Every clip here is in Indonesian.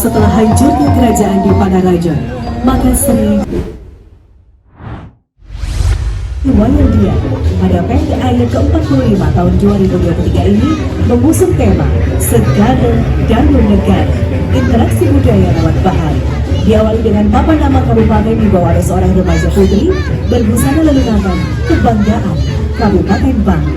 setelah hancurnya kerajaan di Padaraja, maka Sri Wayandya pada PDAI ke-45 tahun 2023 ini mengusung tema Segara Danu Negara, interaksi budaya lewat bahari. Diawali dengan papan nama kabupaten dibawa oleh seorang remaja putri berbusana lelunakan kebanggaan Kabupaten Bangli.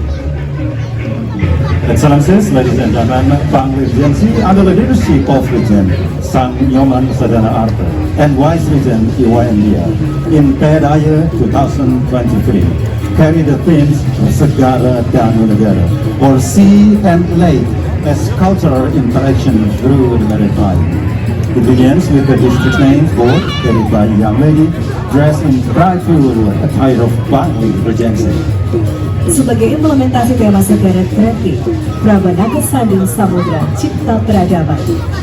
Excellencies, ladies and gentlemen, Bangli Regency under the leadership of Regent Sang Nyoman Sadana Arta and Vice Regent Iwayandia in PDAI 2023 carry the themes Segara Danu Negara, or sea and lake as cultural interaction through the maritime. It begins with the district name board carried by a young lady dressed in prideful attire of Bangli Regency. Sebagai implementasi tema Segara Kreatif, Prabanaga Sanding Samudra Cipta Peradaban,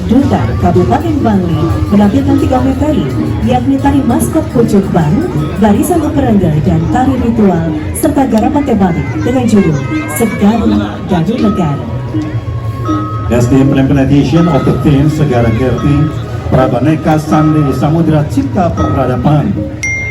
Duta Kabupaten Bangli menampilkan 3 materi, yakni tari maskot pucuk bang, barisan operanda dan tari ritual, serta garapan tematik dengan judul Segara Danu Negara. As the implementation of the theme Segara Kerti, Prabaneka Sandi Samudra Cipta Peradaban,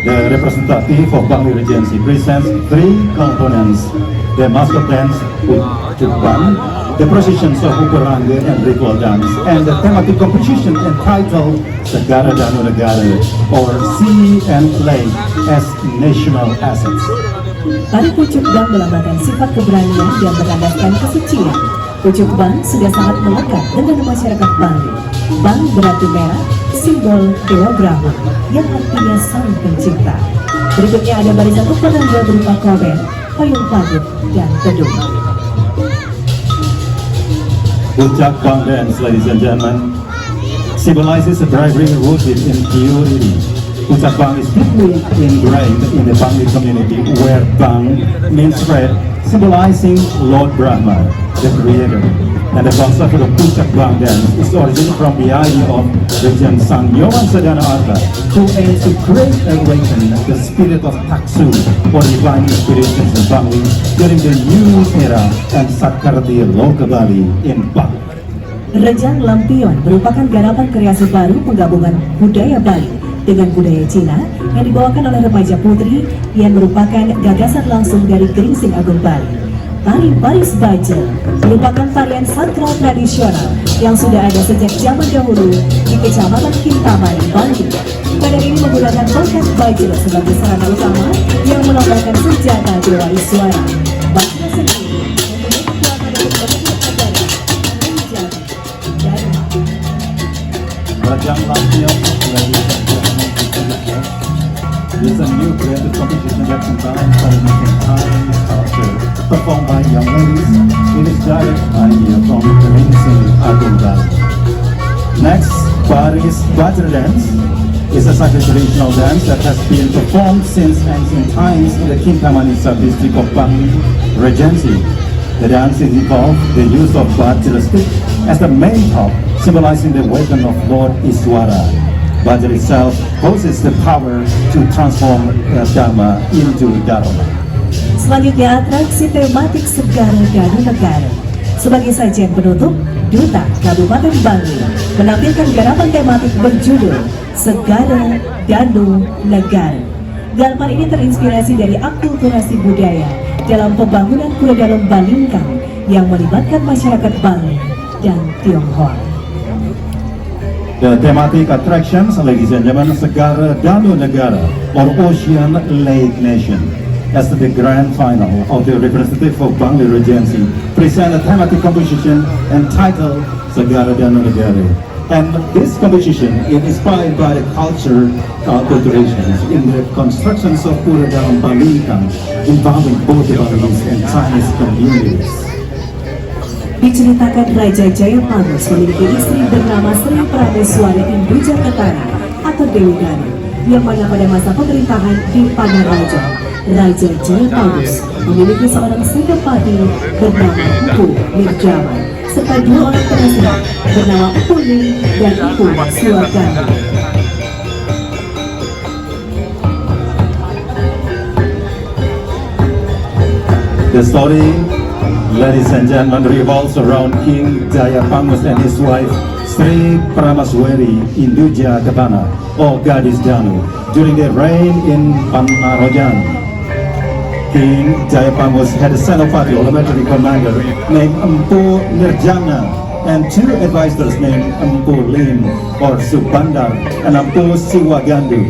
the representative of Bangli Regency presents 3 components: the mascot dance with Cukban, the processions of Ukuranga and ritual dance, and the thematic competition entitled Segara Danu Negara, or Sea and Lake as National Assets. Tari pucuk bang melambangkan sifat keberanian dan berlandaskan kesucian. Pucuk bang sudah sangat melekat dengan masyarakat Bangli. Bang berarti merah, simbol Dewa Brahma, yang artinya sang pencipta. Berikutnya ada barisan upacara berupa kober, payung pagut, dan kedung. Pucuk Bang dance, ladies and gentlemen, symbolizes a bravery rooted in purity. Pucuk Bang is deeply ingrained in the Bangli community, where Bang means red, symbolizing Lord Brahma, the creator. And the concept of the Pucuk Bang dance is originated from the idea of Regent Sang Nyoman Sadana Arta, who aims to create and awaken the spirit of Taksu, or divine inspirations in Bangli during the new era and Sakardi Lokabali in Bangli. Rejang Lampion merupakan garapan kreasi baru penggabungan budaya Bali dengan budaya Cina yang dibawakan oleh remaja putri yang merupakan gagasan langsung dari Gringsing Agung Bali. Tari Baris Baja merupakan tarian sakral tradisional yang sudah ada sejak zaman dahulu di Kecamatan Kintamani, Bali. Tarian ini menggunakan tongkat baja sebagai sarana utama yang melambangkan senjata Dewa Iswara. Baja sendiri mempunyai kekuatan untuk merebut negara dan menjaga Dharma. Rajang Lampion, ladies and gentlemen, is a new creative competition that combines Polynesian Chinese culture, performed by young ladies. It is direct idea from the Gringsing Agung Bali. Next, Baris Baja dance is a sacred traditional dance that has been performed since ancient times in the Kintamani sub-district of Bangli Regency. The dance involves the use of Bajra stick as the main top, symbolizing the weapon of Lord Iswara. Bajra itself possesses the power to transform Dharma into Dharma. Selanjutnya atraksi tematik Segara Danu Negara. Sebagai sajian penutup, Duta Kabupaten Bangli menampilkan garapan tematik berjudul Segara Danu Negara. Garapan ini terinspirasi dari akulturasi budaya dalam pembangunan Pura Dalam Balingkang yang melibatkan masyarakat Bangli dan Tionghoa. The thematic attractions, ladies and gentlemen, Segara Danu Negara, or Ocean Lake Nation, as the grand final of the representative of Bangli Regency, present a thematic competition entitled Segara Danu Negara. And this competition is inspired by the culture culturations in the constructions of Pura Dalam Balingkang, involving both the Balinese and Chinese communities. Diceritakan Raja Jayapagus memiliki istri bernama Sri Prameswari Induja Ketara atau Dewi Gana, yang mana pada masa pemerintahan di Padaraja, Raja Jayapagus memiliki seorang senopati bernama Empu Nirjaman, serta 2 orang penasehat bernama Empu Ning dan Empu Suwagana. The story, ladies and gentlemen, revolves around King Jayapangus and his wife Sri Pramaswari Induja Ketanah or Gadis Danu during their reign in Panarojan. King Jayapangus had a Senopati or military commander named Empu Nirjana and two advisors named Empu Lim or Subandar and Empu Siwagandu.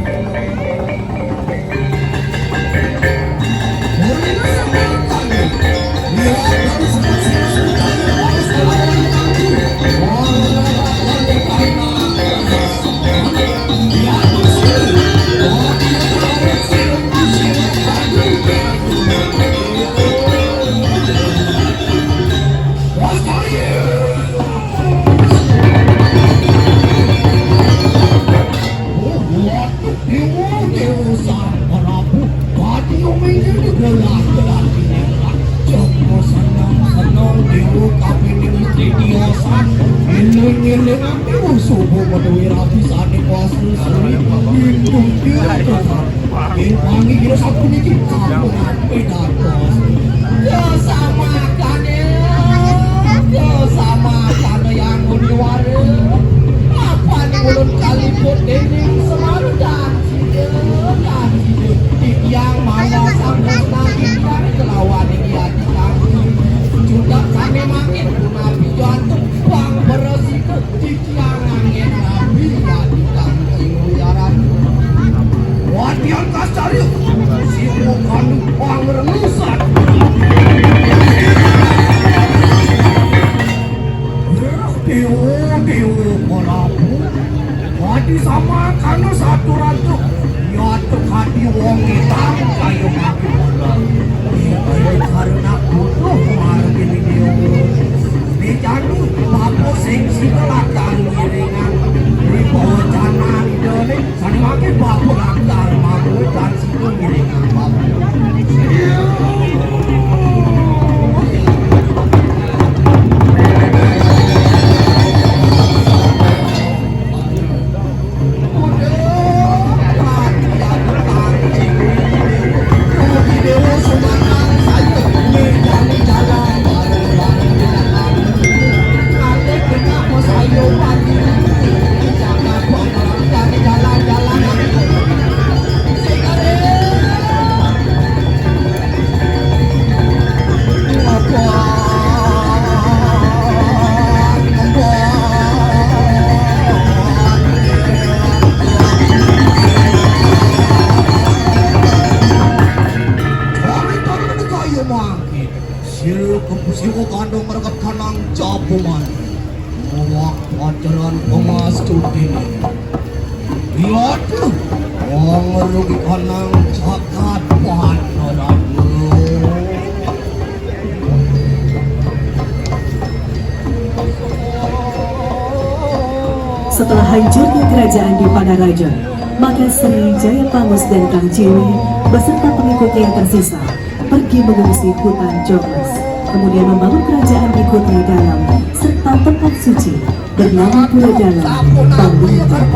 Setelah hancurnya kerajaan di Panaraja, maka Sri Jayapangus dan Kang Ciwi beserta pengikutnya yang tersisa pergi mengungsi hutan Jogos, kemudian membangun kerajaan di Kutai Dalam serta tempat suci bernama Pura Dalam, Bambungan.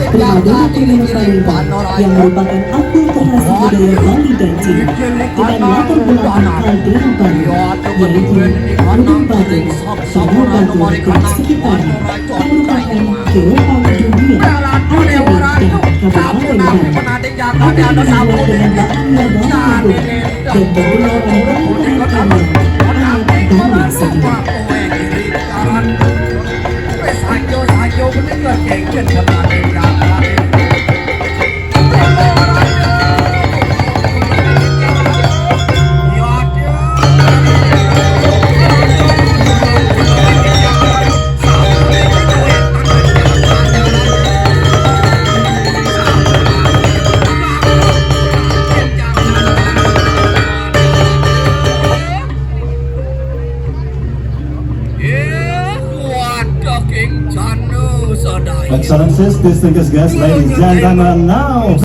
Primadona Trinil Palembang yang merupakan aktor terhasil budaya Bali dan Cina dengan latar belakang kaldera Bali, yaitu Gunung Batu, Sungai Batu dan sekitarnya yang merupakan geopark dunia ATB dan Kabupaten Bali. Akan dibuat dengan bahannya Bali dan menggunakan bahan anak Bali saja. Excellencies, distinguished guests, ladies and gentlemen, now